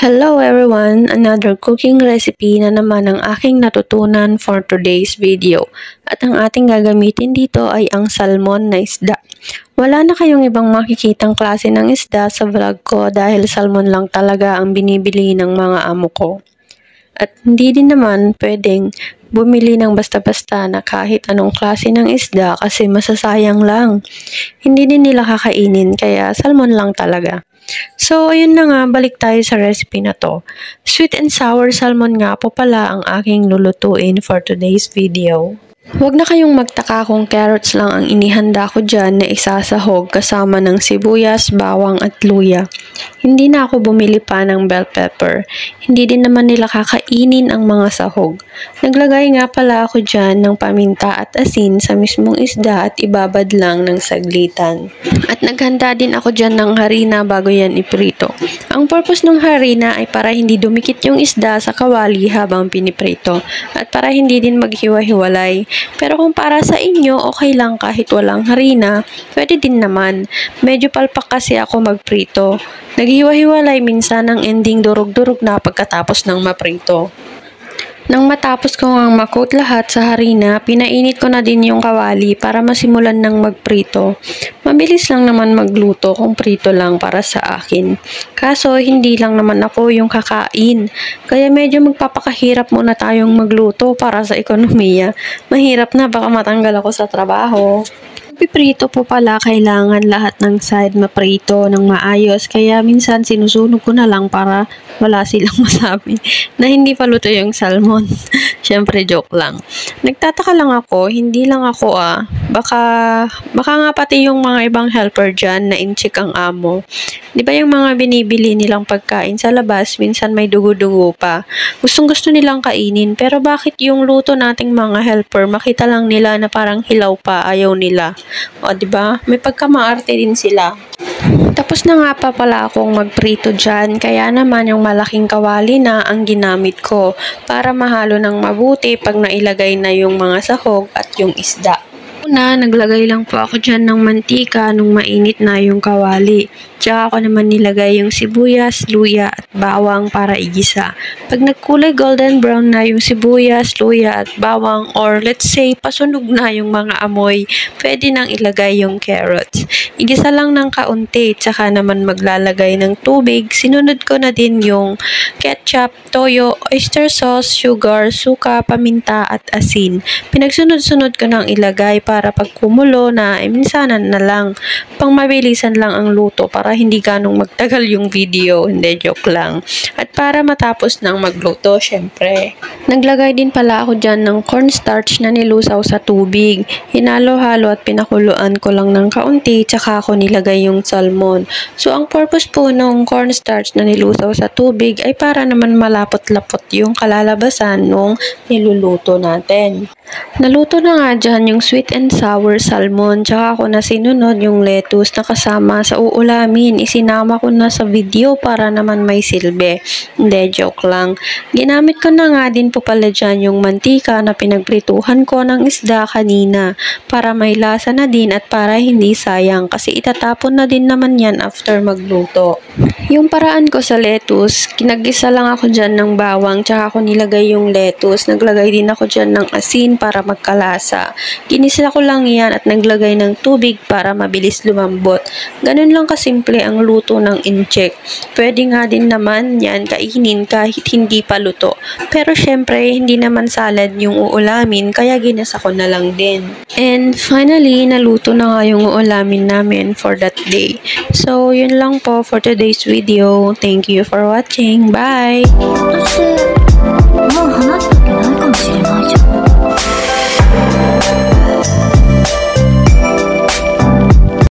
Hello everyone! Another cooking recipe na naman ang aking natutunan for today's video. At ang ating gagamitin dito ay ang salmon na isda. Wala na kayong ibang makikitang klase ng isda sa vlog ko dahil salmon lang talaga ang binibili ng mga amo ko. At hindi din naman pwedeng bumili ng basta-basta na kahit anong klase ng isda kasi masasayang lang. Hindi din nila kakainin kaya salmon lang talaga. So, ayun na nga, balik tayo sa recipe na to. Sweet and sour salmon nga po pala ang aking lulutuin for today's video. Huwag na kayong magtaka kung carrots lang ang inihanda ko dyan na isasahog kasama ng sibuyas, bawang at luya. Hindi na ako bumili pa ng bell pepper. Hindi din naman nila kakainin ang mga sahog. Naglagay nga pala ako dyan ng paminta at asin sa mismong isda at ibabad lang ng saglitan. At naghanda din ako dyan ng harina bago yan iprito. Ang purpose ng harina ay para hindi dumikit yung isda sa kawali habang piniprito at para hindi din maghiwa-hiwalay. Pero kung para sa inyo, okay lang kahit walang harina, pwede din naman. Medyo palpak kasi ako magprito. Naghiwa-hiwalay minsan ang ending durog-durog na pagkatapos ng maprito. Nang matapos ko ang makot lahat sa harina, pinainit ko na din yung kawali para masimulan ng magprito. Mabilis lang naman magluto kung prito lang para sa akin. Kaso hindi lang naman ako yung kakain. Kaya medyo magpapakahirap muna tayong magluto para sa ekonomiya. Mahirap na baka matanggal ako sa trabaho. Piprito po pala, kailangan lahat ng side maprito ng maayos. Kaya minsan sinusunog ko na lang para wala silang masabi na hindi pa luto yung salmon. Syempre joke lang. Nagtataka lang ako, hindi lang ako baka nga pati yung mga ibang helper dyan na in-check ang amo. Di ba yung mga binibili nilang pagkain sa labas, minsan may dugo-dugo pa. Gustong-gusto nilang kainin, pero bakit yung luto nating mga helper, makita lang nila na parang hilaw pa, ayaw nila. O, di ba? May pagkamaarte din sila. Tapos na nga pa pala akong magprito dyan, kaya naman yung malaking kawali na ang ginamit ko para mahalo ng mabuti pag nailagay na yung mga sahog at yung isda. Una, naglagay lang po ako dyan ng mantika nung mainit na yung kawali. Tsaka ako naman nilagay yung sibuyas, luya at bawang para igisa. Pag nagkulay golden brown na yung sibuyas, luya at bawang, or let's say pasunog na yung mga amoy, pwede nang ilagay yung carrots. Igisa lang ng kaunti, tsaka naman maglalagay ng tubig. Sinunod ko na din yung ketchup, toyo, oyster sauce, sugar, suka, paminta at asin. Pinagsunod-sunod ko nang ilagay para pag kumulo na, minsanan na lang. Pang mabilisan lang ang luto para hindi ganong magtagal yung video. Hindi, joke lang. At para matapos nang magluto, syempre, naglagay din pala ako dyan ng cornstarch na nilusaw sa tubig. Hinalo-halo at pinakuluan ko lang ng kaunti, tsaka ako nilagay yung salmon. So, ang purpose po ng cornstarch na nilusaw sa tubig ay para naman malapot-lapot yung kalalabasan nung niluluto natin. Naluto na nga dyan yung sweet and sour salmon, tsaka ako na sinunod yung lettuce na kasama sa uulamin. Isinama ko na sa video para naman may silbi. Hindi, joke lang. Ginamit ko na nga din po pala dyan yung mantika na pinagprituhan ko ng isda kanina para may lasa na din at para hindi sayang kasi itatapon na din naman yan after magluto. Yung paraan ko sa lettuce, kinagisa lang ako dyan ng bawang tsaka ako nilagay yung lettuce. Naglagay din ako dyan ng asin para magkalasa. Ginisa ko lang yan at naglagay ng tubig para mabilis lumambot. Ganun lang kasimple ang luto ng incheck. Pwede nga din naman yan kainin kahit hindi pa luto. Pero syempre, hindi naman salad yung uulamin kaya ginasa ko na lang din. And finally, naluto na nga yung uulamin namin for that day. So, yun lang po for today's video. Thank you for watching. Bye!